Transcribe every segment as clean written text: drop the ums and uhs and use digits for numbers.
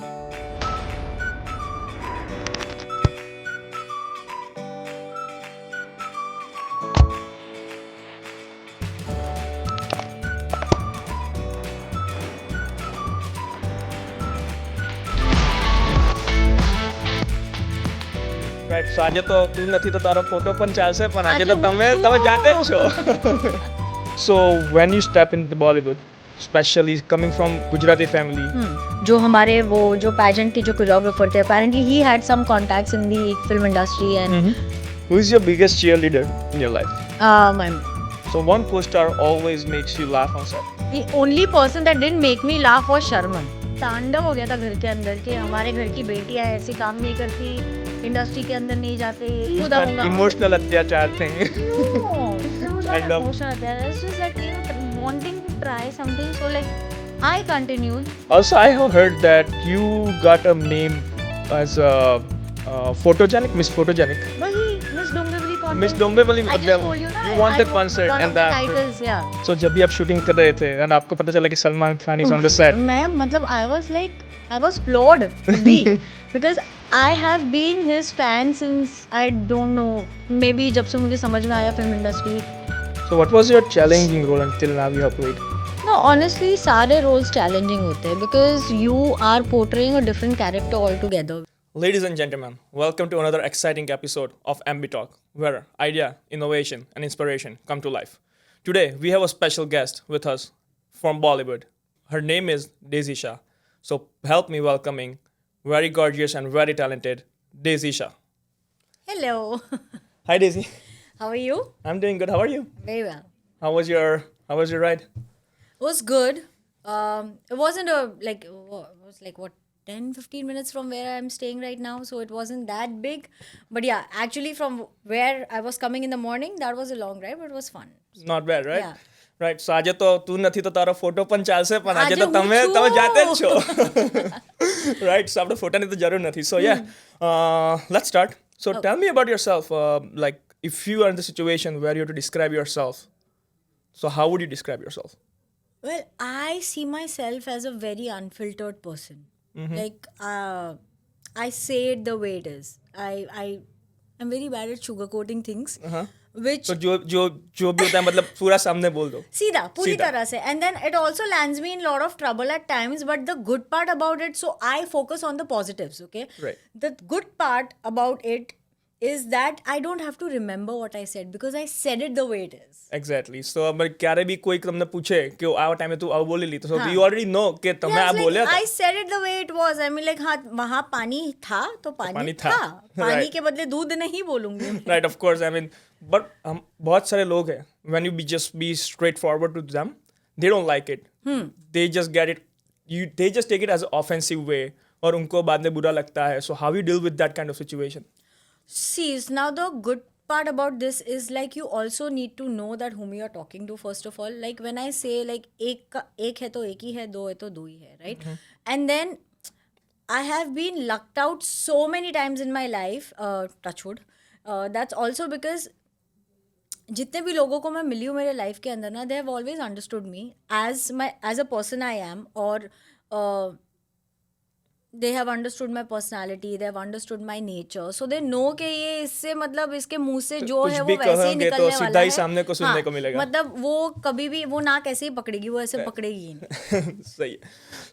Right, સો આજે તો તું નથી તો તારો ફોટો પણ ચાલશે, પણ આજે તો તમે જાતે જ છો. So when you step into Bollywood, especially coming from Gujarati family, जो हमारे वो जो पैजेंट के जो कोरियोग्राफर थे, apparently he had some contacts in the film industry and who is your biggest cheerleader in your life? my So one co-star always makes you laugh on set. the only person that didn't make me laugh was Sharman. तांडव हो गया था घर के अंदर के हमारे घर की बेटियां ऐसे काम नहीं करती, इंडस्ट्री के अंदर नहीं जाते, खुद आऊंगा. इमोशनल अत्याचार थे. Kind of emotional there. It's just like, you know, wanting to try something. So like, I continued. Also, I have heard that you got a name as photogenic, Miss Photogenic. वही Miss Dombivli contest. Miss Dombivli, I just told you ना. you won the concert one and of the that. titles, yeah. So जब भी आप shooting कर रहे थे and आपको पता चला कि Salman Khan is on the set. मैं मतलब I was floored because I have been his fan since I don't know, maybe जब से मुझे समझ में आया film industry. So what was your challenging role until now you have played? No, honestly, सारे roles challenging होते हैं because you are portraying a different character altogether. Ladies and gentlemen, welcome to another exciting episode of MB Talk, where idea, innovation, and inspiration come to life. Today, we have a special guest with us from Bollywood. Her name is Daisy Shah. So help me welcoming very gorgeous and very talented Daisy Shah. Hello. Hi Daisy. How are you? I'm doing good. How are you? Very well. How was your ride? It was good. It wasn't it was like what 10-15 minutes from where I'm staying right now, so it wasn't that big. But yeah, actually from where I was coming in the morning, that was a long ride, but it was fun. Not bad, right? Yeah. Right. So આજે તો તું નથી તો તારો photo પણ ચાલશે, પણ આજે આજે તો હું તમે છું. જાતે જ છો. Right. So આપણે ફોટાની તો જરૂર નથી. So yeah, let's start. So tell me about yourself. Like if you are in the situation where you have to describe yourself, so how would you describe yourself? Well, I see myself as a very unfiltered person. Like I say it the way it is. I'm very bad at sugarcoating things. Which So जो भी होता है मतलब पूरा सामने बोल दो. सीधा पूरी सीधा. तरह से, and then it also lands me in lot of trouble at times, but the good part about it, so I focus on the positives. Okay, Right. the good part about it is that I don't have to remember what I said because I said it the way it is. Exactly. So અગર ક્યારે બી કોઈ તમને પૂછે કે આ ટાઈમે તું આવું બોલેલી તો हाँ. you already know કે તમે Yeah, આ it's બોલ્યા like, હતા. I said it the way it was. I mean, like, हाँ वहाँ पानी था तो पानी पानी था. था. पानी Right. के बदले दूध नहीं बोलूंगी. Right, of course. I mean, but बहुत सारे लोग हैं when you just be straightforward to them, they don't like it. They just get it. They just take it as an offensive way, और उनको बाद में बुरा लगता है. So how you deal with that kind of situation? See, now the good part about this is like you also need to know that whom you are talking to first of all. Like when I say like एक है तो एक ही है, दो है तो दो ही है, right? And then I have been lucked out so many times in my life, touch wood. That's also because जितने भी लोगों को मैं मिली हूँ मेरे लाइफ के अंदर ना, they have always understood me as a person I am, or they have understood my personality, they have understood my nature, so they know कि ये इससे मतलब इसके मुंह से जो कुछ है भी वो वैसे ही कहोगे तो निकलने सीधा वाला ही है. सामने को सुनने को मिलेगा. मतलब वो कभी भी वो नाक ऐसे ही पकड़ेगी, वो ऐसे पकड़ेगी ही नहीं. सही है.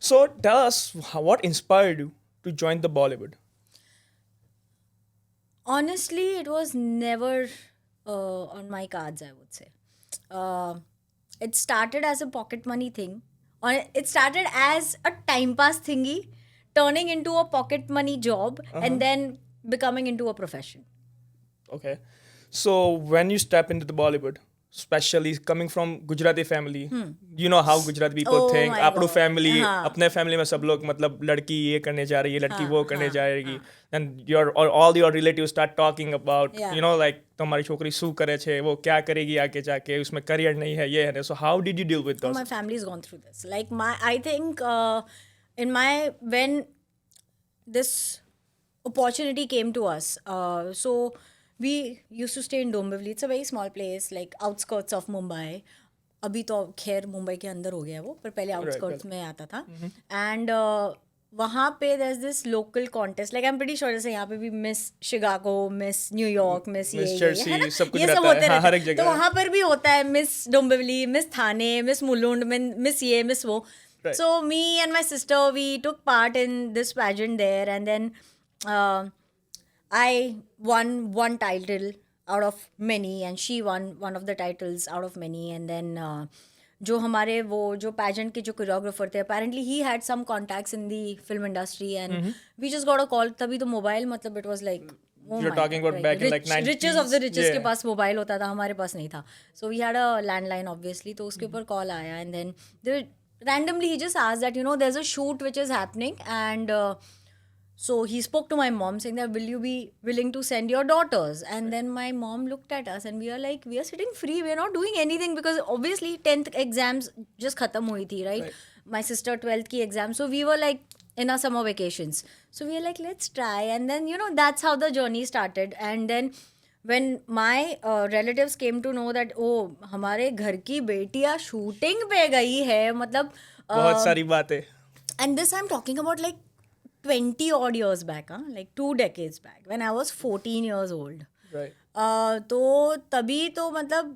So tell us what inspired you to join the Bollywood? Honestly, it was never on my cards, I would say. It started as a pocket money thing, or it started as a time pass thingy, turning into a pocket money job, and then becoming into a profession. Okay. So when you step into the Bollywood, especially coming from Gujarati family, you know how Gujarati people Oh think. my अपनो God. family, हाँ. अपने family में सब लोग मतलब लड़की ये करने जा रही है, लड़की हाँ, वो करने हाँ, जाएगी, and all your relatives start talking about, Yeah. you know, like तुम्हारी छोकरी શું કરે છે, वो क्या करेगी आगे जाके, उसमें career नहीं है, ये है. So how did you deal with Oh, those? my family's gone through this. Like I think when this opportunity came to us, so we used to stay in Dombivli. It's a very small place, like outskirts of Mumbai. अभी तो खैर मुंबई के अंदर हो गया है वो, पर पहले आउटस्कर्ट्स में आता था. एंड वहाँ पे there's this local contest like I'm pretty sure जैसे यहाँ पे भी miss Chicago miss New York miss Miss ये Jersey, है ना सब कुछ ये सब रहता है, होते हाँ, हर रहते एक हैं तो जगह। वहाँ पर भी होता है मिस डोंबिवली मिस थाने मिस मुलुंड मिस ये मिस वो Right. so me and my sister we took part in this pageant there and then I won one title out of many and she won one of the titles out of many and then जो हमारे वो जो pageant के जो choreographer थे apparently he had some contacts in the film industry and we just got a call तभी तो mobile मतलब it was like oh You're my talking God, about back in like richest of the 90s, richest के yeah. पास mobile होता था हमारे पास नहीं था so we had a landline obviously तो उसके ऊपर कॉल आया and then there randomly he just asked that you know there's a shoot which is happening and so he spoke to my mom saying that will you be willing to send your daughters and then my mom looked at us and we are like we are sitting free we are not doing anything because obviously 10th exams just khatam hui thi right my sister 12th ki exam so we were like in our summer vacations so we were like let's try and then you know that's how the journey started and then when my relatives came to know that oh हमारे घर की बेटियाँ shooting पे गई है मतलब बहुत सारी बातें। and this I'm talking about like 20 odd years back like 2 decades back when I was 14 years old Right. तो तभी तो मतलब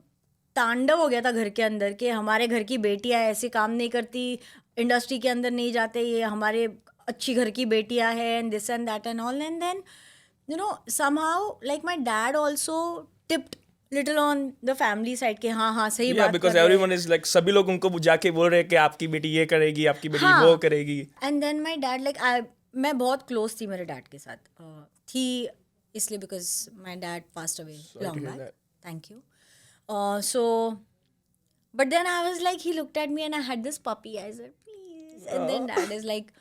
तांडव हो गया था घर के अंदर कि हमारे घर की बेटियां ऐसे काम नहीं करती इंडस्ट्री के अंदर नहीं जाते ये हमारे अच्छी घर की बेटियां हैं and this and that and all and then you know somehow like my dad also tipped little on the family side कि हाँ हाँ सही Yeah, बात because कर रहे हैं everyone is like सभी लोग उनको जाके बोल रहे हैं कि आपकी बेटी ये करेगी, आपकी बेटी हाँ. वो करेगी। And then my dad like मैं बहुत क्लोज थी मेरे डैड के साथ थी इसलिए because my dad passed away long hear back that. Thank you so but then I was like he looked at me and I had this puppy I said please and then dad is like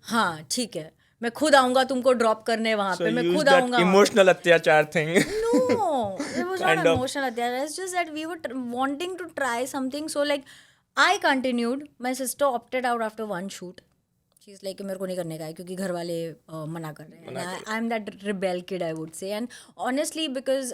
हाँ ठीक है मैं खुद आऊंगा तुमको drop करने वहां So पे मैं use खुद that आऊंगा emotional अत्याचार thing. no, it was Kind not of. emotional attack. It's just that we were wanting to try something. So like, I continued. My sister opted out after one shoot. She's like मेरे को नहीं करने का है क्योंकि घर वाले मना कर रहे हैं. I'm that rebel kid I would say. And honestly because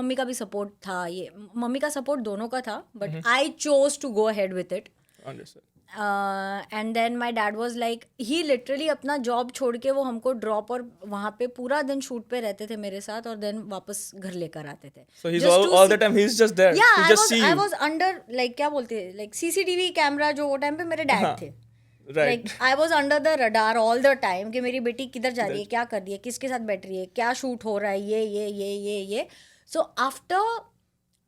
mummy का भी support था ये मम्मी का support दोनों का था. But I chose to go ahead with it. Understood. And then my dad was like he literally अपना job छोड़ के वो हमको ड्रॉप और वहाँ पे पूरा दिन शूट पे रहते थे मेरे साथ और देन वापस घर लेकर आते थे So he's all the time he's just there. yeah He just see I you. was under like क्या बोलते हैं like CCTV कैमरा जो वो टाइम पे मेरे डैड थे Right. like I was under the radar all the time कि मेरी बेटी किधर जा रही है क्या कर रही है किसके साथ बैठ रही है क्या शूट हो रहा है ये so after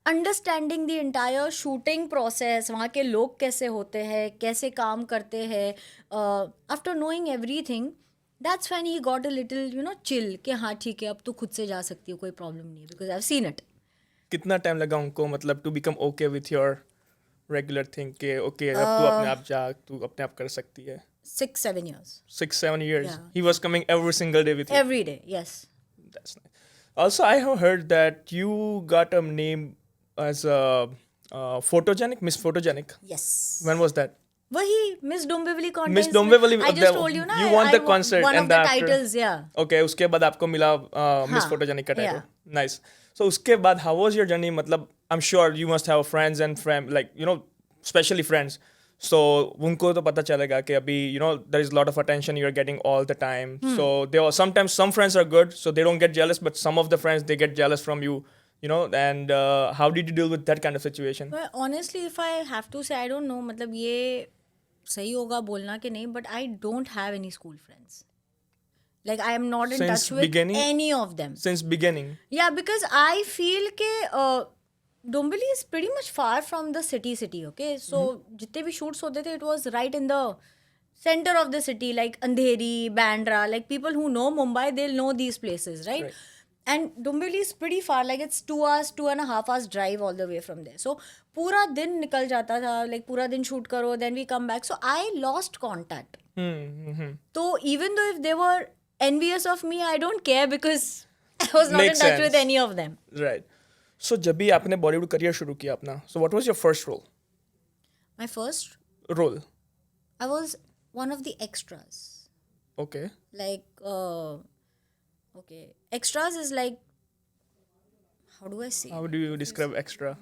understanding the entire shooting process वहाँ के लोग कैसे होते हैं कैसे काम करते हैं after knowing everything that's when he got a little you know chill कि हाँ ठीक है अब तू खुद से जा सकती हो कोई प्रॉब्लम नहीं है because I have seen it कितना टाइम लगा उनको मतलब to become okay with your regular thing के ओके अब तू अपने आप जा तू अपने आप कर सकती है 6-7 years 6-7 years Yeah. he was coming every single day with you. every day yes That's nice. Also I have heard that you got a name as a photogenic Miss Photogenic. yes When was that? वही miss Dombivli contest Miss Dombivli, I just told you ना you won the concert one of and the after- titles yeah Okay, उसके बाद आपको मिला Miss हाँ, Photogenic का title. yeah. Nice. So उसके बाद how was your journey? मतलब I'm sure you must have friends and like you know especially friends. So उनको तो पता चलेगा कि अभी you know there is a lot of attention you're getting all the time. So there are sometimes some friends are good so they don't get jealous but some of the friends they get jealous from you. You know and how did you deal with that kind of situation? Well, honestly, if I have to say, I don't know. मतलब ये सही होगा बोलना कि नहीं, but I don't have any school friends. Like I am not in Since touch with beginning? any of them. Since beginning. Yeah, because I feel कि Dombivli is pretty much far from the city. Okay, so जितने भी shoots होते थे, it was right in the center of the city, like Andheri, Bandra. Like people who know Mumbai, they'll know these places, right? Right. And Dombivli is pretty far, like it's 2 hours, 2.5 hours drive all the way from there. So पूरा दिन निकल जाता था, like पूरा दिन shoot करो, then we come back. So I lost contact. So even though if they were envious of me, I don't care because I was not Makes in touch sense. with any of them. Right. So जब भी आपने Bollywood career शुरू किया अपना so what was your first role? My first, Role. I was one of the extras. Okay. Like, okay, extras is like, how do I say? How do you describe extra?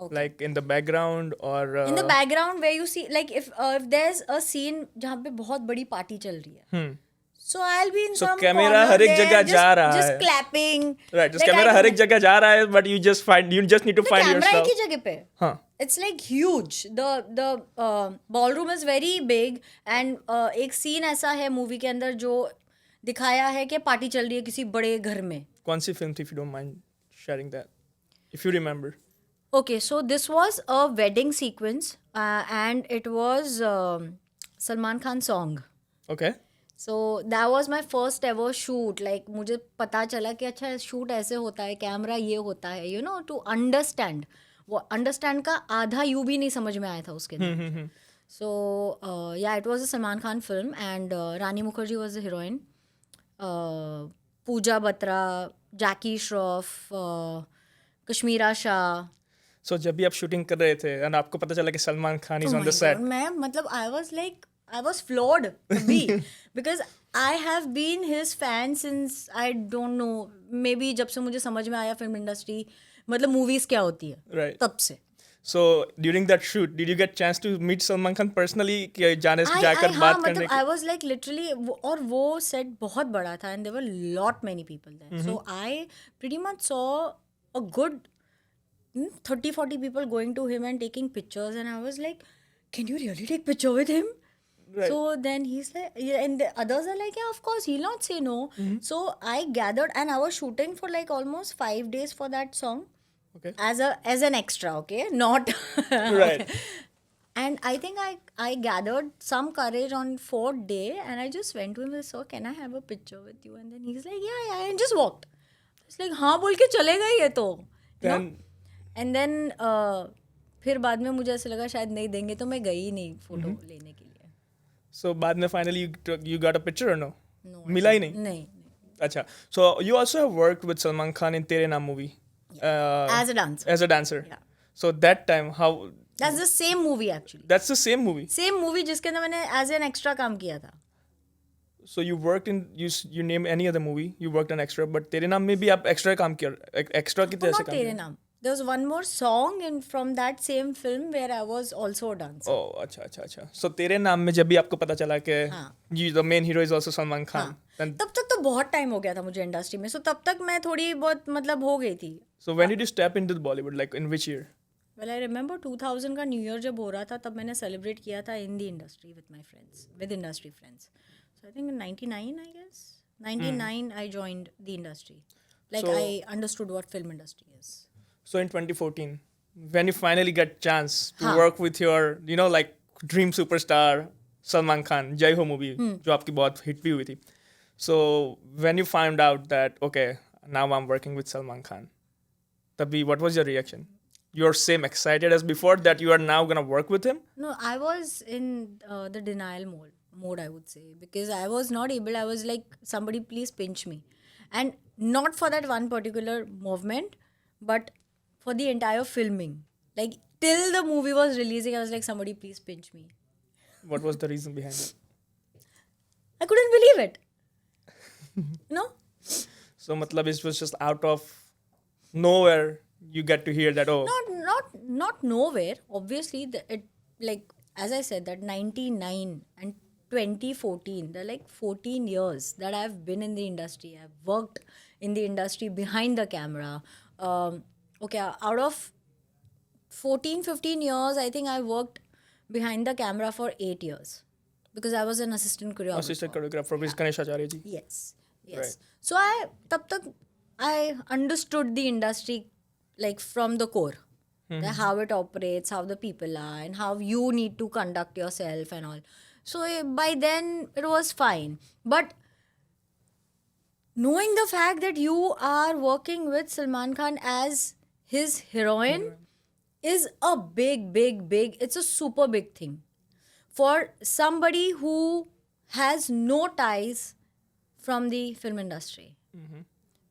Okay. like in the background or In the background where you see, like if there's a scene जहाँ पे बहुत बड़ी party चल रही है, so I'll be in So some camera corner हर एक there, जगह जा रहा just है. clapping. right, just Like, camera I her don't एक जगह जा रहा है, but you just need to the find camera yourself. एक ही जगह पे. हाँ. It's like huge. The ballroom is very big and एक scene ऐसा है movie के अंदर जो दिखाया है कि पार्टी चल रही है किसी बड़े घर में. कौन सी film थी, if you don't mind sharing that, if you remember? Okay, so this was a wedding sequence and it was Salman Khan song. Okay. So that was my first ever shoot. Like मुझे पता चला कि अच्छा shoot ऐसे होता है, camera ये होता है, you know, to understand. वो understand का आधा यू भी नहीं समझ में आया था उसके अंदर. So yeah, it was a Salman Khan film and Rani Mukherjee was the heroine. Pooja Batra, Jackie Shroff, Kashmira Shah. So जब भी आप shooting कर रहे थे and आपको पता चला कि Salman Khan is Oh on my the set. God, मैं मतलब I was floored तभी because I have been his fan since I don't know, maybe जब से मुझे समझ में आया फिल्म इंडस्ट्री मतलब मूवीज क्या होती है Right. तब से. So during that shoot, did you get chance to meet Salman Khan personally? कि जाने से जाकर हाँ बात करने मतलब I was like literally और वो set बहुत बड़ा था and there were lot many people there. So I pretty much saw a good 30-40 people going to him and taking pictures and I was like, can you really take picture with him? Right. So then he's like, yeah, and the others are like, yeah, of course, he'll not say no. So I gathered and I was shooting for like almost 5 days for that song Okay. as an extra, okay? Not Right. And I think I gathered some courage on 4th day and I just went to him and said, so can I have a picture with you? And then he's like, yeah, and just walked. It's like, हाँ बोल के चलेगा ये तो. You know? Then And then फिर बाद में मुझे ऐसा लगा शायद नहीं देंगे तो मैं गई ही नहीं फोटो लेने के लिए. so बाद में finally you got a picture or no? No, मिला ही नहीं. नहीं. अच्छा. So you also have worked with Salman Khan in तेरे नाम movie. As a dancer. As a dancer. Yeah. So that time how? That's the same movie actually. That's the same movie. Same movie जिसके अंदर मैंने as an extra काम किया था. So you worked in you name any other movie you worked on extra, but तेरे नाम में भी आप extra काम किया, extra की तरह से Not काम तेरे किया. नाम. There was one more song from that same film where I was also a dancer. Oh, अच्छा. So तेरे नाम में जब भी आपको पता चला कि the main hero is also Salman Khan. Then तब तक तो बहुत टाइम हो गया था मुझे इंडस्ट्री में. So तब तक मैं थोड़ी बहुत मतलब हो गई थी. so when did you step into the Bollywood? Like in which year? Well, I remember 2000 का न्यू ईयर जब हो रहा था तब मैंने सेलिब्रेट किया था इन the industry with my friends, with industry friends. So I think in 99 I guess. 99 I joined the industry. Like So- I understood what film industry is. So in 2014, when you finally get chance to हाँ. work with your, like dream superstar Salman Khan, Jai Ho movie, जो आपकी बहुत hit भी हुई थी. So when you found out that okay, now I'm working with Salman Khan, तभी what was your reaction? You're same excited as before that you are now gonna work with him? No, I was in the denial mode I would say, because I was not able. I was like, somebody please pinch me, and not for that one particular movement, but for the entire filming. Like till the movie was releasing, I was like, somebody please pinch me. What was the reason behind it? I couldn't believe it. No? So matlab it was just out of nowhere you get to hear that Not nowhere. Obviously, it like as I said that 99 and 2014, they're like 14 years that I've been in the industry. I've worked in the industry behind the camera. Okay, out of 14-15 years, I think I worked behind the camera for 8 years because I was an assistant choreographer. assistant choreographer with Ganesh Acharya ji. Yes. Right. So tab tak I understood the industry like from the core. That how it operates, how the people are, and how you need to conduct yourself and all. So by then it was fine. But knowing the fact that you are working with Salman Khan as his heroine is a big, it's a super big thing. For somebody who has no ties from the film industry.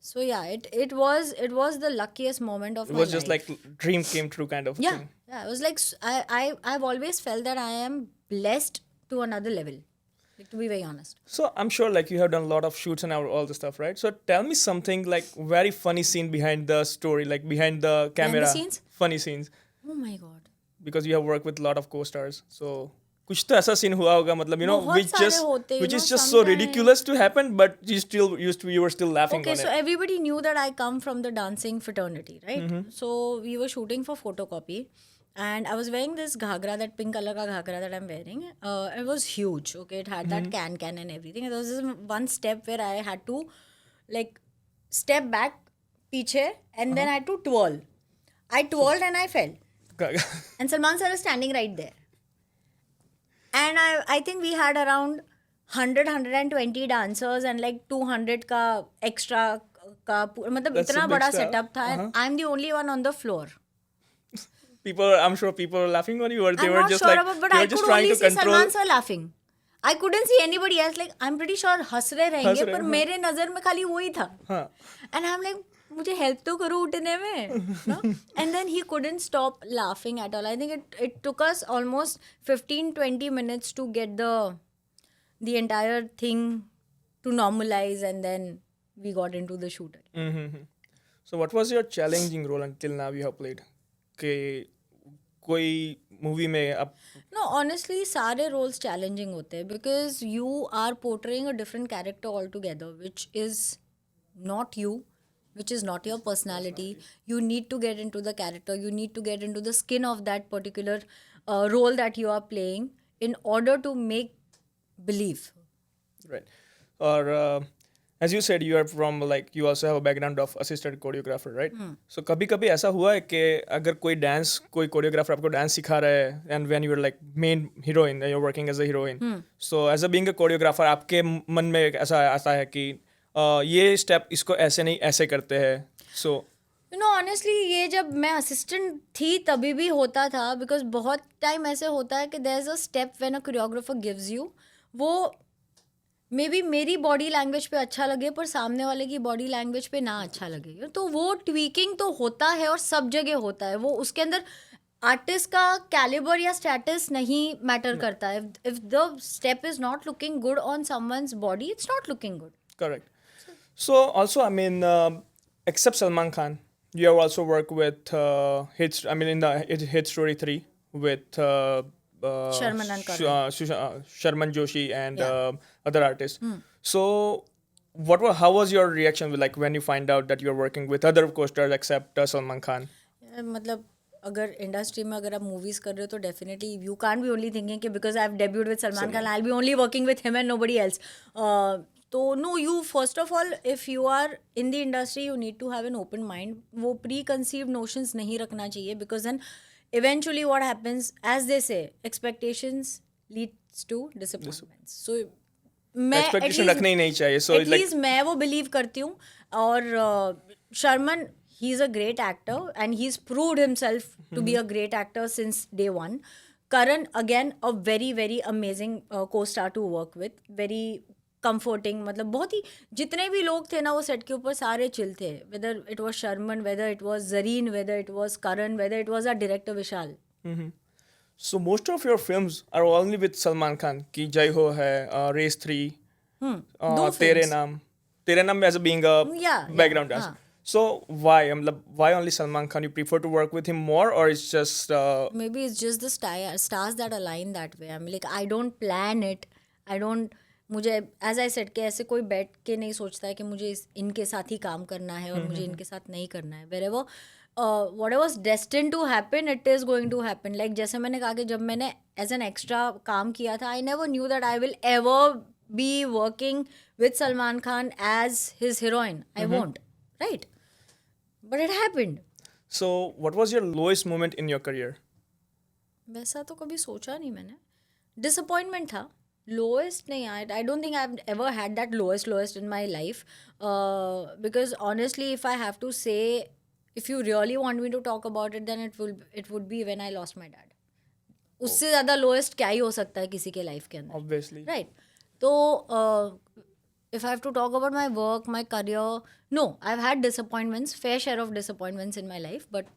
So yeah, it was the luckiest moment of It my was just life. like dream came true kind of Yeah, thing. yeah. It was like I've always felt that I am blessed to another level. Like, to be very honest. So I'm sure like you have done a lot of shoots and all the stuff, right? So tell me something like very funny scene behind the story, like behind the camera. scenes? Funny scenes. Oh my god. Because you have worked with a lot of co-stars. So कुछ तो ऐसा scene हुआ होगा मतलब बहुत which सारे just होते, you which know, is just so sometimes- ridiculous to happen, but you were still laughing Okay, on so it. everybody knew that I come from the dancing fraternity, right? Mm-hmm. So we were shooting for photocopy, and I was wearing this ghagra, that pink color ka ghagra that I'm wearing. It was huge. Okay, it had Mm-hmm. that can and everything. And there was this one step where I had to like step back, piche, and then I had to twirl. I twirled and I fell. And Salman sir is standing right there. And I think we had around 120 dancers and like 200 ka extra ka मतलब That's इतना a big बड़ा staff. setup था and I'm the only one on the floor. I'm sure people were laughing on you, or they I'm were not just sure like about, but they I were just could trying only to see control. Salman sir laughing. I couldn't see anybody else. Like I'm pretty sure हंस रहे रहेंगे रहे, पर हाँ. मेरे नजर में खाली वही था. हाँ. And I'm like, मुझे help तो करो उठने में, no? And then he couldn't stop laughing at all. I think it took us almost 15-20 minutes to get the entire thing to normalize, and then we got into the shooter. Mm-hmm. So what was your challenging role until now you have played? कि कोई movie में आप No, honestly, सारे roles challenging होते हैं because you are portraying a different character altogether, which is not you, which is not your personality. You need to get into the character. You need to get into the skin of that particular role that you are playing in order to make believe. right or as you said you are from like you also have a background of assistant choreographer, right? So कभी कभी ऐसा हुआ है कि अगर कोई choreographer आपको dance सिखा रहा है and when you are like main heroine, you're working as a heroine, so as a being a choreographer आपके मन में एक ऐसा आता है कि ये step इसको ऐसे नहीं ऐसे करते हैं, so You know, honestly, ये जब मैं असिस्टेंट थी तभी भी होता था बिकॉज बहुत टाइम ऐसे होता है कि there is a step when a choreographer gives you, वो मे बी मेरी बॉडी लैंग्वेज पे अच्छा लगे पर सामने वाले की बॉडी लैंग्वेज पे ना अच्छा लगे, तो वो ट्वीकिंग तो होता है और सब जगह होता है. वो उसके अंदर आर्टिस्ट का कैलिबर या स्टेटस नहीं मैटर करता है. If the step is not looking good on someone's body, it's not looking good. correct. So also, I mean, except Salman Khan, you have also worked with hits. I mean, in the Hit Story 3 with Sharman and Karan. Sharman Joshi and Yeah. other artists. So, how was your reaction like when you find out that you're working with other co-stars except Salman Khan? मतलब अगर industry में अगर आप movies कर रहे हो तो definitely you can't be only thinking कि because I have debuted with Salman Khan I will be only working with him and nobody else. तो no, you first of all if you are in the industry you need to have an open mind. वो preconceived notions नहीं रखना चाहिए because then eventually what happens, as they say, expectations leads to disappointments. So मैं Expectation रखना ही नहीं चाहिए. So like at least मैं वो बिलीव करती हूँ. और Sharman, he is a great actor and he's proved himself to be a great actor since day one. Karan, again, a very very amazing co-star to work with, very comforting. मतलब बहुत ही जितने भी लोग थे ना वो सेट के ऊपर सारे चिल थे, whether it was Sharman, whether it was Zareen, whether it was Karan, whether it was our director Vishal. So most of your films are only with Salman Khan. कि जय हो है, Race 3, दो तेरे films. नाम as a being a Yeah, background dancer. हाँ. So why why only Salman Khan? You prefer to work with him more, or it's just Maybe it's just the stars that align that way. I'm like, I don't plan it. I don't, मुझे as I said कि ऐसे कोई बैठ के नहीं सोचता है कि मुझे इनके साथ ही काम करना है और मुझे इनके साथ नहीं करना है. wherever whatever was destined to happen, it is going to happen. Like जैसे मैंने कहा कि जब मैंने एज एन एक्स्ट्रा काम किया था, I never knew that I will ever be working with Salman Khan as his heroine. I won't, right? But it happened. so? What was your lowest moment in your career? वैसा तो कभी सोचा नहीं मैंने. Disappointment था. Lowest नहीं, I don't think I have ever had that lowest in my life. Because honestly if I have to say, if you really want me to talk about it, then it would be when I lost my dad. उससे ज़्यादा lowest क्या ही हो सकता है किसी के life के अंदर, Obviously. राइट? तो if I have to talk about my work, my career, no, I've had disappointments, fair share of disappointments in my life, but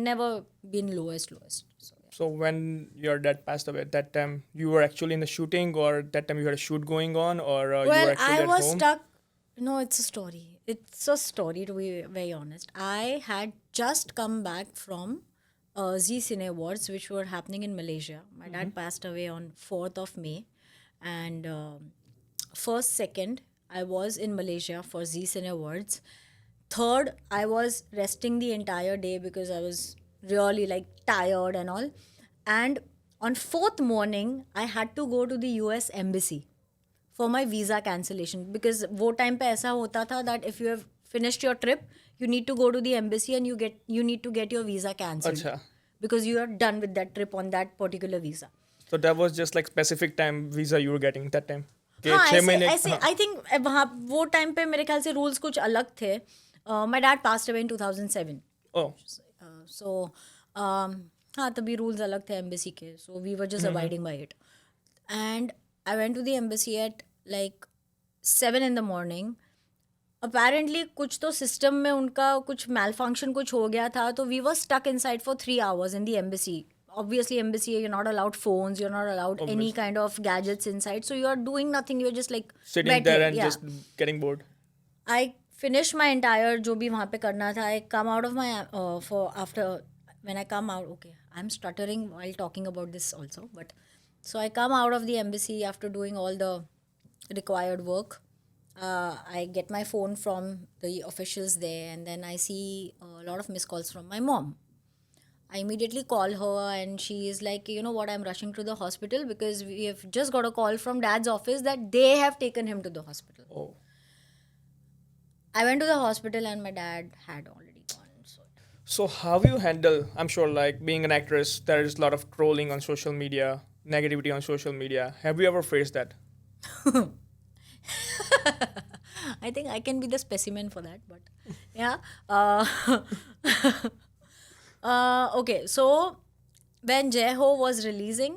never been lowest. So, yeah. So when your dad passed away, at that time you were actually in the shooting, or that time you had a shoot going on, or you were Well, actually I at was home? stuck. No, it's a story. It's a story, to be very honest. I had just come back from Z Cine Awards, which were happening in Malaysia. My dad passed away on 4th of May. And first, second, I was in Malaysia for Z Cine Awards. Third, I was resting the entire day because I was really like tired and all. And on fourth morning, I had to go to the US Embassy for my visa cancellation because वो time पे ऐसा होता था that if you have finished your trip, you need to go to the embassy and you need to get your visa cancelled Acha. because you are done with that trip on that particular visa. So that was just like specific time visa you were getting that time. कि हाँ 6 महीने ऐसे I think वहाँ वो time पे मेरे ख्याल से रूल्स कुछ अलग थे. My dad passed away in 2007. Oh, so हाँ तभी रूल्स अलग थे एम्बेसी के. So we were just abiding by it. And I went to the embassy at like 7 in the morning. Apparently कुछ तो सिस्टम में उनका कुछ मैल फंक्शन कुछ हो गया था. तो we were stuck inside for 3 hours in the embassy. Obviously embassy you're not allowed phones, you're not allowed any kind of gadgets inside, so you're doing nothing, you're just like sitting बैठे, there and yeah. just getting bored. I finished my entire जो भी वहाँ पे करना था. I come out of my for after when I come out, okay, I'm stuttering while talking about this also, but so I come out of the embassy after doing all the required work. I get my phone from the officials there, and then I see a lot of missed calls from my mom. I immediately call her and she is like, you know what, I'm rushing to the hospital because we have just got a call from dad's office that they have taken him to the hospital. Oh. I went to the hospital and my dad had already gone. So how you handle, I'm sure like being an actress, there is a lot of trolling on social media, negativity on social media. Have you ever faced that? I think I can be the specimen for that, but yeah. Okay, so when Jai Ho was releasing,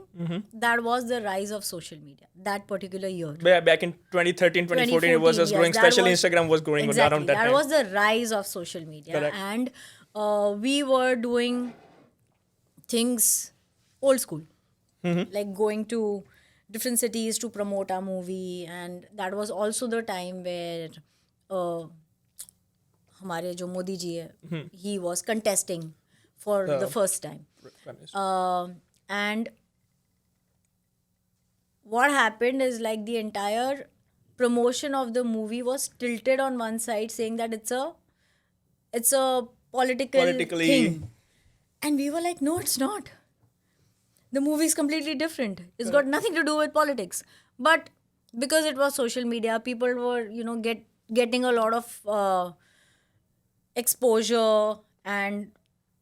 that was the rise of social media that particular year. Back in 2013, 2014, it was just 2014, growing, yes, that especially was- Instagram was growing exactly, around that time. That was the rise of social media. Correct. And we were doing things old school, like going to different cities to promote our movie. And that was also the time where हमारे जो मोदी जी है, he was contesting for the first time. And what happened is like the entire promotion of the movie was tilted on one side, saying that it's a politically thing. And we were like, no, it's not. The movie is completely different. It's got nothing to do with politics. But because it was social media, people were, getting a lot of exposure. And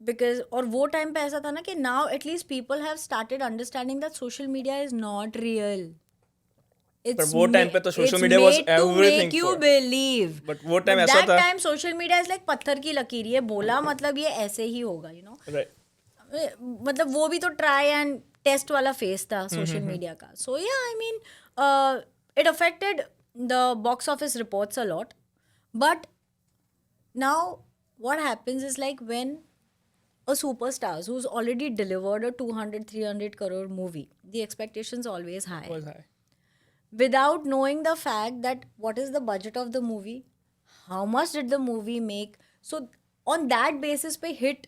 because और वो time पे ऐसा था ना कि now at least people have started understanding that social media is not real. But वो time पे तो social media was made to everything make you for- believe. But वो time ऐसा that था- time social media is like पत्थर की लकीर. ये बोला मतलब ये ऐसे ही होगा, Right. मतलब वो भी तो ट्राई एंड टेस्ट वाला फेस था सोशल मीडिया का. सो या I mean it affected the box office reports a lot. But now what happens is like when a superstar who's already delivered a 200-300 crore movie, the expectations always high. Was high. Without knowing the fact that what is the budget of the movie, how much did the movie make, so on that basis पे hit,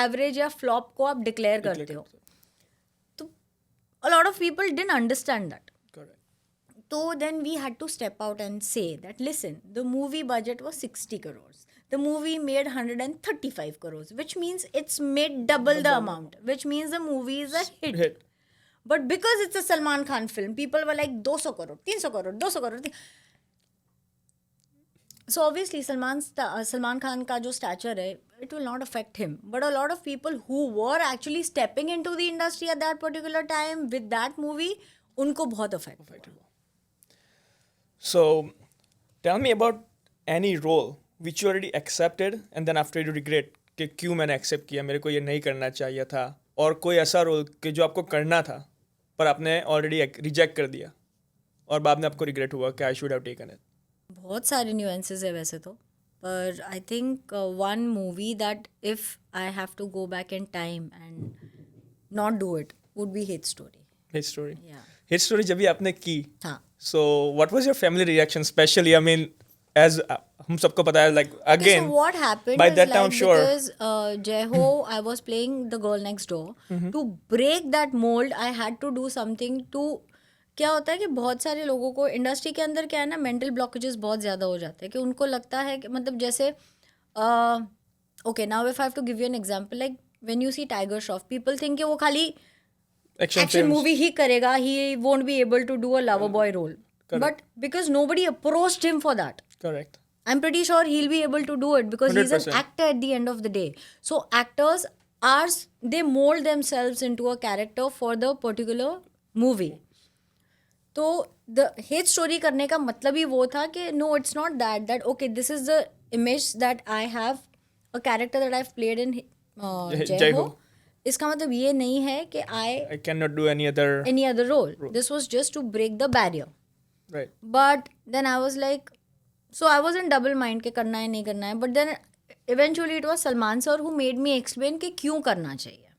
average या flop को आप declare करते हो. तो a lot of people didn't understand that. Correct. So then we had to step out and say that, listen, the movie budget was 60 crores. The movie made 135 crores, which means it's made double the amount, which means the movie is a hit. Hit. But because it's a Salman Khan film, people were like 200 crore, 300 crore, 200 crore. So obviously Salman Khan का जो stature है, it will not affect him. But a lot of people who were actually stepping into the industry at that particular time with that movie, उनको बहुत affect हुआ. So tell me about any role which you already accepted and then after you regret कि क्यों मैंने accept किया, मेरे को ये नहीं करना चाहिए था, और कोई ऐसा रोल कि जो आपको करना था पर आपने already reject कर दिया और बाद में आपको regret हुआ कि I should have taken it. बहुत सारे nuances है वैसे तो, पर I think one movie that if I have to go back in time and not do it would be Hate Story. Hate Story. Yeah. Hate Story जब भी आपने की, हाँ. so what was your family reaction, especially I mean as हम सबको पता है like Okay, again so what happened by is that time like I'm sure because Jeho, I was playing the girl next door. To break that mold, I had to do something to. क्या होता है कि बहुत सारे लोगों को industry के अंदर क्या है ना, मेंटल ब्लॉकेजेस बहुत ज़्यादा हो जाते हैं कि उनको लगता है कि मतलब जैसे okay now if I have to give you an example like when you see Tiger Shroff people think कि वो खाली action एक्शन films मूवी ही करेगा, he won't be able to do a lover boy role, but because nobody approached him for that. correct I'm pretty sure he'll be able to do it because he's an 100%. actor at the end of the day. So actors are they mold themselves into a character for the particular movie. तो the Hate Story करने का मतलब ही वो था कि no it's not that okay this is the image that I have a character that I have played in Jai Jai हो। हो. इसका मतलब ये नहीं है कि आई I cannot do any other any other role. This was just to break the barrier. right But then I was like, so I was in double mind कि करना है नहीं करना है. But then eventually it was Salman sir who made me explain कि क्यों करना चाहिए.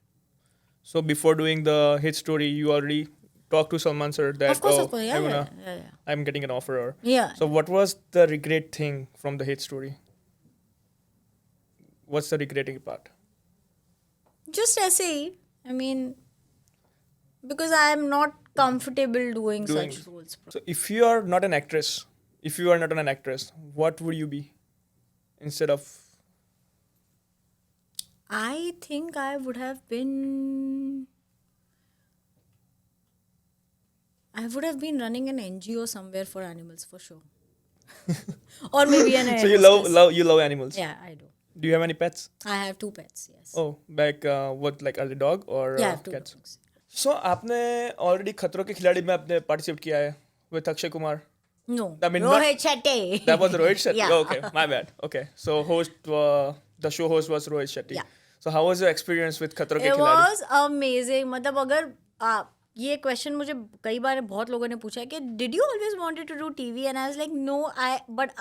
so before doing the hit story you already talked to Salman sir that Of course, oh of course, yeah, I wanna yeah. I'm getting an offer or Yeah. so what was the regret thing from the hit story what's the regretting part Just ऐसे ही. I mean, because I am not comfortable doing Doing- such roles. so if you are not an actress if you are not an actress what would you be instead of I think I would have been. I would have been running an NGO somewhere for animals for sure. Or maybe an air so you hostess. love animals Yeah, I do. do you have any pets I have 2 pets. Yes. oh like what like are they dog or yeah, I have 2 cats dogs. सो आपने already खतरों के खिलाड़ी में आपने participate किया है with Akshay Kumar No. I mean, Rohit Shetty. that was Rohit Shetty Yeah. okay my bad okay so the show host was Rohit Shetty Yeah. so how was your experience with खतरों के It खिलाड़ी was amazing. मतलब अगर ये question मुझे कई बार बहुत लोगों ने पूछा है कि did you always wanted to do TV and I was like no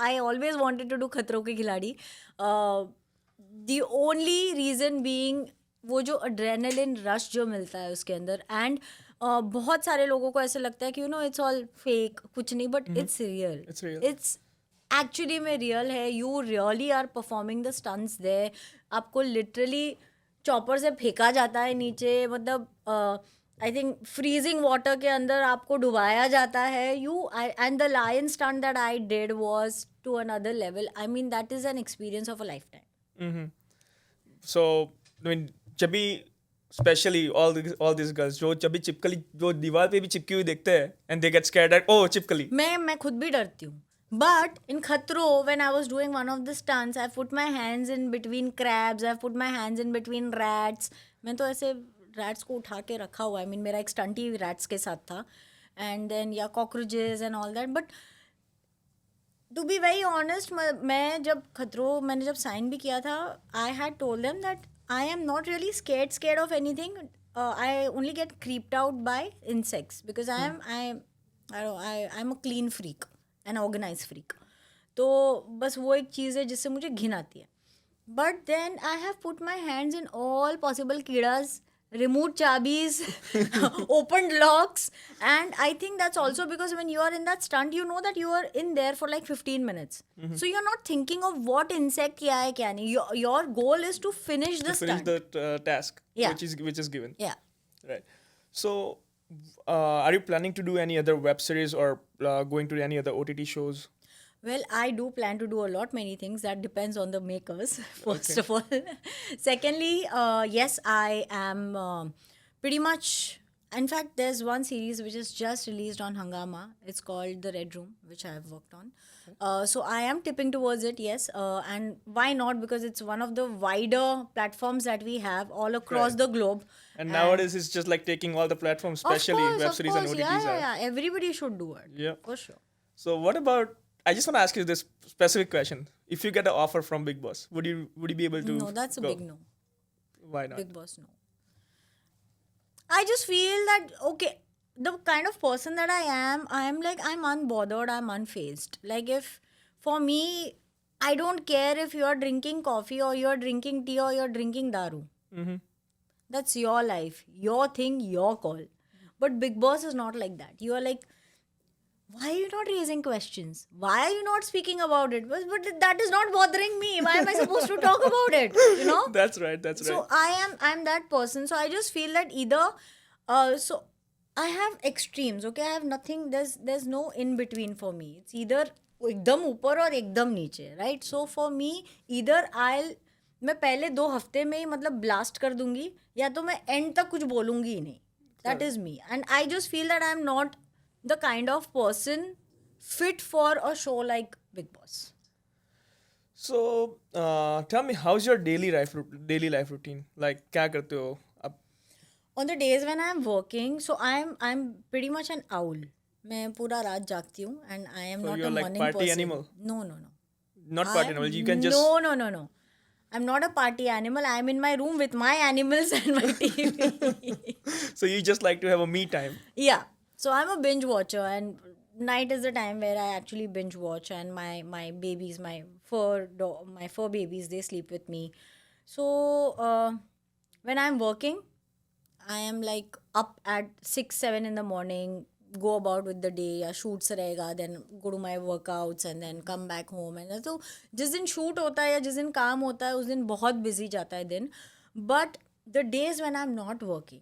I always wanted to do Khatron Ke खिलाड़ी. द ओनली रीजन बीइंग वो जो एड्रेनलिन रश जो मिलता है उसके अंदर एंड बहुत सारे लोगों को ऐसे लगता है कि you know it's all fake कुछ नहीं but it's real. It's real. It's actually में रियल है. You really are performing the stunts there. आपको लिटरली चॉपर से फेंका जाता है नीचे. मतलब आई थिंक फ्रीजिंग वाटर के अंदर आपको डुबाया जाता है. You and the lion stunt that I did was to another level. I mean that is an experience of a life time. so I mean जब भी स्पेशली all these girls जो जब भी चिपकली जो दीवार पे भी चिपकी हुई देखते हैं and they get scared at oh चिपकली मैं खुद भी डरती हूँ. बट इन खतरों when I was doing one of the stunts, I put my hands in between crabs, I put my hands in between rats. मैं तो ऐसे rats को उठा के रखा हुआ है. I mean मेरा एक stunt ही rats के साथ था. And then yeah, cockroaches and all that. But to be very honest, मैं जब खतरों मैंने जब साइन भी किया था, I had told them that I am not really scared of anything. I only get creeped out by insects because I'm a clean freak, an organized freak. तो बस वो एक चीज़ है जिससे मुझे घिन आती है. But then I have put my hands in all possible कीड़ाs, removed चाबीज, opened locks, and I think that's also because when you are in that stunt, you know that you are in there for like 15 minutes. So you're not thinking of what insect क्या है क्या नहीं. Your goal is to finish the finish stunt. the task Yeah. which is given Yeah. right so are you planning to do any other web series or going to any other OTT shows Well, I do plan to do a lot many things. That depends on the makers, first of all. Secondly, yes, I am pretty much. In fact, there's one series which is just released on Hangama. It's called The Red Room, which I have worked on. So I am tipping towards it, yes. And why not? Because it's one of the wider platforms that we have all across Right. the globe. and nowadays it's just like taking all the platforms especially of course, web series and OTTs yeah, are. yeah. Everybody should do it. Yeah. For sure. So what about I just want to ask you this specific question. If you get an offer from Big Boss, would you be able to No, that's a go? big no. Why not? Big Boss, no. I just feel that, okay, the kind of person that I am like, I'm unbothered, I'm unfazed. Like, if, for me, I don't care if you're drinking coffee or you're drinking tea or you're drinking daru. That's your life, your thing, your call. But Big Boss is not like that. You are like, why are you not raising questions? Why are you not speaking about it? But that is not bothering me. Why am I supposed to talk about it? You know? That's right. That's So right. I'm that person. So I just feel that either so I have extremes. Okay, I have nothing. There's no in between for me. It's either एकदम ऊपर और एकदम नीचे, right? So for me either मैं पहले 2 हफ्ते में ही मतलब ब्लास्ट कर दूंगी, या तो मैं एंड तक कुछ बोलूंगी ही नहीं. That is me, and I just feel that I'm not the kind of person fit for a show like Big Boss. So tell me, how's your daily life routine? Like, क्या करते हो आप? On the days when I'm working, so I'm pretty much an owl. मैं पूरा रात जागती हूँ, and I am So not you're a like morning party person. animal? No. Not party animal. You can just. No. I'm not a party animal. I'm in my room with my animals and my TV. So you just like to have a me time. Yeah. So I'm a binge watcher, and night is the time where I actually binge watch. And my babies, my fur babies, they sleep with me. So when I'm working, I am like up at 6-7 in the morning, go about with the day, या shoots रहेगा, then go to my workouts and then come back home. And तो जिस दिन shoot होता है या जिस दिन काम होता है उस दिन बहुत busy जाता है दिन. But the days when I'm not working,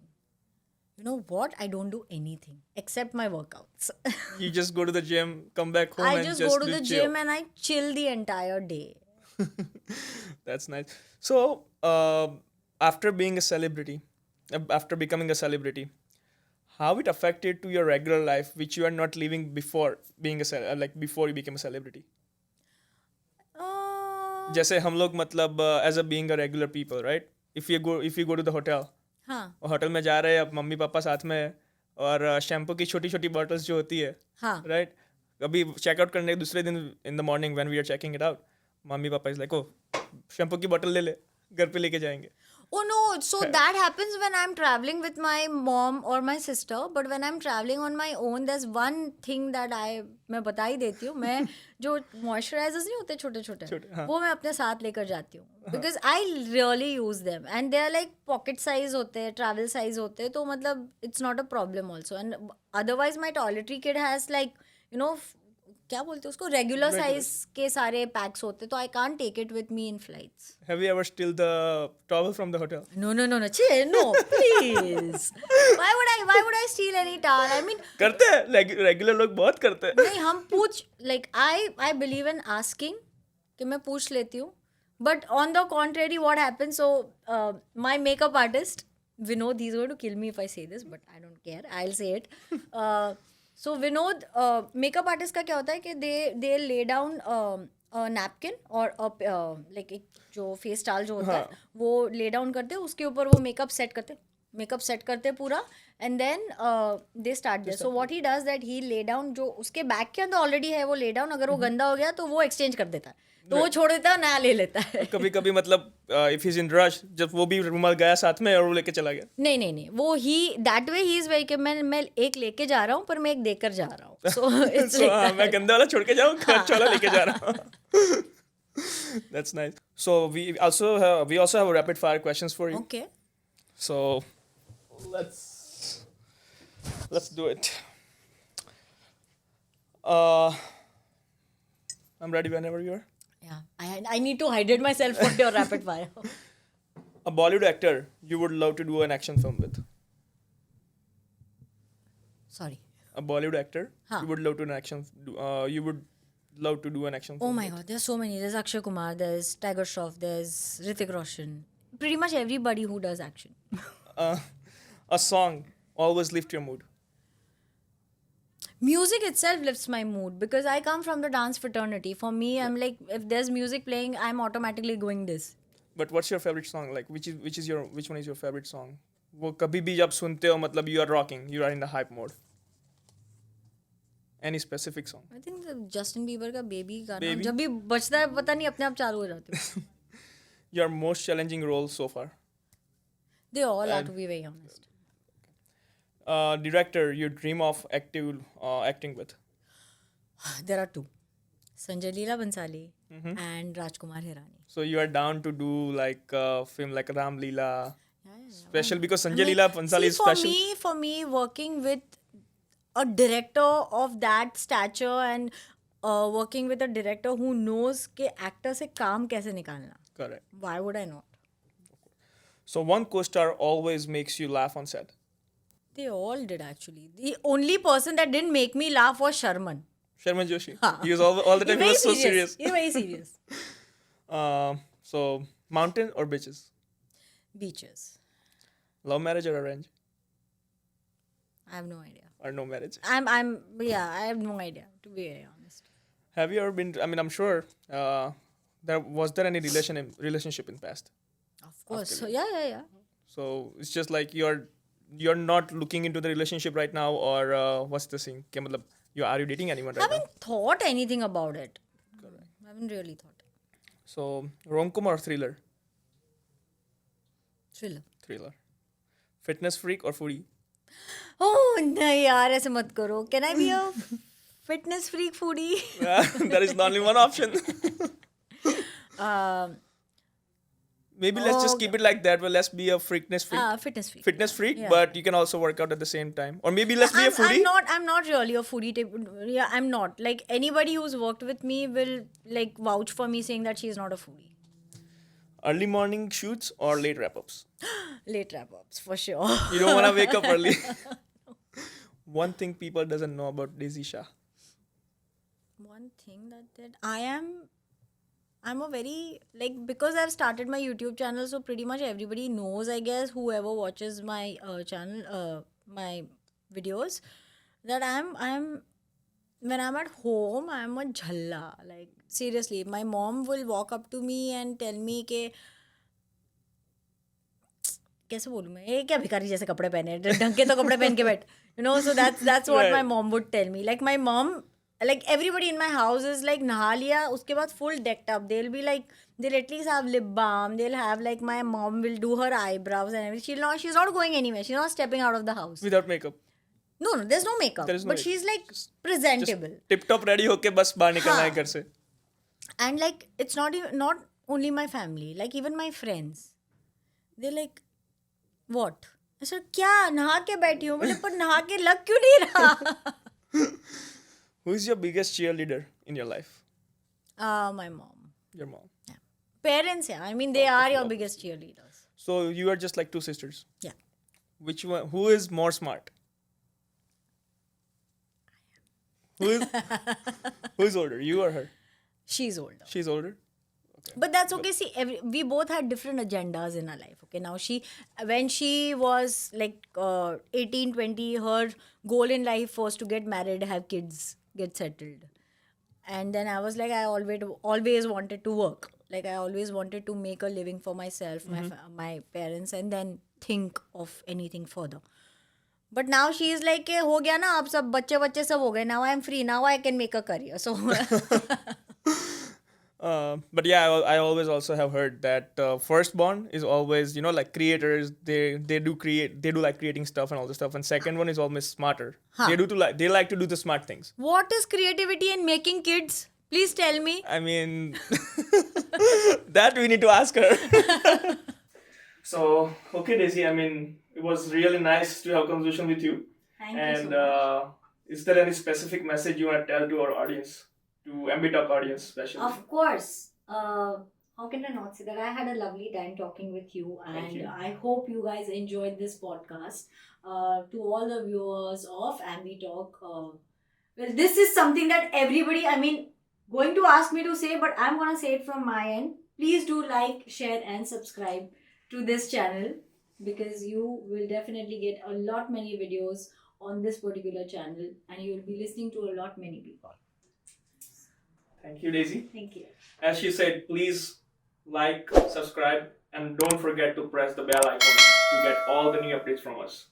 you know what? I don't do anything except my workouts. You just go to the gym, come back home, I and just just go to do the chill. gym and I chill the entire day. That's nice. So after being a celebrity, after becoming a celebrity, how it affected to your regular life, which you are not living before being like before you became a celebrity? जैसे हम लोग मतलब as a being a regular people, right? If you go to the hotel, हाँ और hotel में जा रहे हैं, अब मम्मी पापा साथ में है, और शैम्पू की छोटी छोटी बॉटल्स जो होती है, हाँ राइट? अभी चेकआउट करने के दूसरे दिन in the morning when we are checking it out, mummy papa is like, oh shampoo की बोतल ले ले, घर पे लेके जाएंगे. Oh no, so that happens when I'm traveling with my mom or my sister. But when I'm traveling on my own, there's one thing that मैं बता ही देती हूँ. मैं जो moisturizers नहीं होते छोटे छोटे, हाँ. वो मैं अपने साथ लेकर जाती हूँ. Because I really use them. And they are like pocket size होते हैं, travel size होते हैं. तो मतलब it's not a problem also. And otherwise my toiletry kit has like, you know, क्या बोलते हैं उसको, रेगुलर साइज के सारे पैक्स होते, तो I can't take it with me in flights. Have you ever steal the towel from the hotel? No, chill, no, please. Why would I steal any towel? I mean, करते हैं, regular लोग बहुत करते हैं. नहीं, हम पूछ, like I believe in asking, कि मैं पूछ लेती हूँ. But on the contrary, what happens? So my makeup artist Vinod, he's going to kill me if I say this, but I don't care. I'll say it. So Vinod, makeup artist का क्या होता है कि they lay down a napkin और like एक जो face towel जो होता है वो lay down करते हैं, उसके ऊपर वो makeup set करते हैं पूरा, and then they start there. So what he does that he lay down, जो उसके बैग के अंदर ऑलरेडी है वो lay down, अगर वो गंदा हो गया तो वो एक्सचेंज कर देता है, तो वो छोड़ देता है, नया ले लेता है. कभी कभी मतलब इफ इज इन रश, जब वो भी रुमाल गया साथ में और वो लेके चला गया. नहीं, वो ही that way he is very कि मैं एक लेके जा रहा हूँ पर मैं एक देकर जा रहा हूँ. सो इट्स So, मैं गंदा वाला छोड़ के जाऊँ, अच्छा वाला लेके जा रहा हूँ. That's nice. So we also have a rapid fire questions for you. Okay. So let's do it. I'm ready whenever you are. Yeah, I need to hydrate myself for your rapid fire. A Bollywood actor you would love to do an action film with. Sorry. A Bollywood actor हाँ. you would love to do an action film. Oh my God, there's so many. There's Akshay Kumar, there's Tiger Shroff, there's Hrithik Roshan. Pretty much everybody who does action. A song always lift your mood. Music itself lifts my mood because I come from the dance fraternity. For me, I'm like, if there's music playing, I'm automatically going this. But what's your favorite song? Like which one is your favorite song? वो कभी भी जब सुनते हो मतलब you are rocking, you are in the hype mode. Any specific song? I think the Justin Bieber का Baby गाना Baby? जब भी बजता है पता नहीं अपने आप चालू हो जाते हैं. Your most challenging role so far? They all are, to be very honest. Director you dream of acting with? There are two. Sanjay Leela Bhansali and Rajkumar Hirani. So you are down to do like a film like Ram Leela, Yeah. special because Sanjay Leela Bhansali is special. For me, working with a director of that stature and working with a director who knows कि actor से काम कैसे निकालना. Correct. Why would I not? So one co-star always makes you laugh on set. They all did actually. The only person that didn't make me laugh was Sharman. Sharman Joshi. हाँ. He was all the time. He was so serious. He's very serious. So mountain or beaches? Beaches. Love marriage or arrange? I have no idea. Or no marriage? I have no idea, to be very honest. Have you ever been? I mean, I'm sure. Was there any relationship in past? Of course. So yeah. So it's just like you're not looking into the relationship right now, or what's the thing? क्या मतलब, are you dating anyone I right now? haven't thought anything about it. Correct. I haven't really thought. So rom-com or thriller? Thriller. Fitness freak or foodie? Oh नहीं यार ऐसे मत करो. Can I be a fitness freak foodie? There is only one option. Maybe let's just keep it like that. Well, let's be a fitness freak. Fitness freak. Fitness freak, Yeah. but you can also work out at the same time. Or maybe let's be a foodie. I'm not really a foodie type. Yeah, I'm not. Like anybody who's worked with me will like vouch for me saying that she's not a foodie. Early morning shoots or late wrap-ups? Late wrap-ups for sure. You don't want to wake up early. One thing people doesn't know about Daisy Shah. One thing that I'm a very because I've started my YouTube channel, so pretty much everybody knows, I guess, whoever watches my channel, my videos, that I'm when I'm at home, I'm a jhalla. Like seriously, my mom will walk up to me and tell me के कैसे बोलूँ मैं, ये क्या भिखारी जैसे कपड़े पहने, ढंग के तो कपड़े पहन के बैठ, so that's what my mom would tell me. Like my mom, like everybody in my house is like नहा लिया, उसके बाद full decked up. They'll be like, they'll at least have lip balm. They'll have like, my mom will do her eyebrows and everything. She's not going anywhere. She's not stepping out of the house. Without makeup. No, there's no makeup. There is no but makeup. she's like presentable. Tip top ready होके बस बाहर निकलना है घर से. And like it's not only my family, like even my friends. They're like, what? I said, क्या नहा के बैठी हो? मुझे पर नहा के लग क्यों नहीं रहा? Who is your biggest cheerleader in your life? My mom. Your mom. Yeah. Parents, yeah. I mean, they are your biggest cheerleaders. So you are just like two sisters. Yeah. Which one? Who is more smart? Who is older? You or her? She's older. She's older. But that's okay. See, we both had different agendas in our life. Okay, now when she was like 18, 20, her goal in life was to get married, have kids, get settled. And then I was like, I always wanted to work. Like I always wanted to make a living for myself, my parents, and then think of anything further. But now she is like, हो गया ना, अब सब बच्चे सब हो गए. Now I am free. Now I can make a career. So. But yeah, I always also have heard that firstborn is always, like creators. They do like creating stuff and all this stuff. And second one is always smarter. Huh. They like to do the smart things. What is creativity in making kids? Please tell me. I mean, that we need to ask her. So, okay, Daisy. I mean, it was really nice to have a conversation with you. Thank you so much. Is there any specific message you want to tell to our audience? To MB Talk audience especially. Of course. How can I not say that? I had a lovely time talking with you, and you. I hope you guys enjoyed this podcast. To all the viewers of MB Talk, well, this is something that everybody, going to ask me to say, but I'm going to say it from my end. Please do like, share and subscribe to this channel, because you will definitely get a lot many videos on this particular channel, and you will be listening to a lot many people. Thank you, Daisy. Thank you. As she said, please like, subscribe, and don't forget to press the bell icon to get all the new updates from us.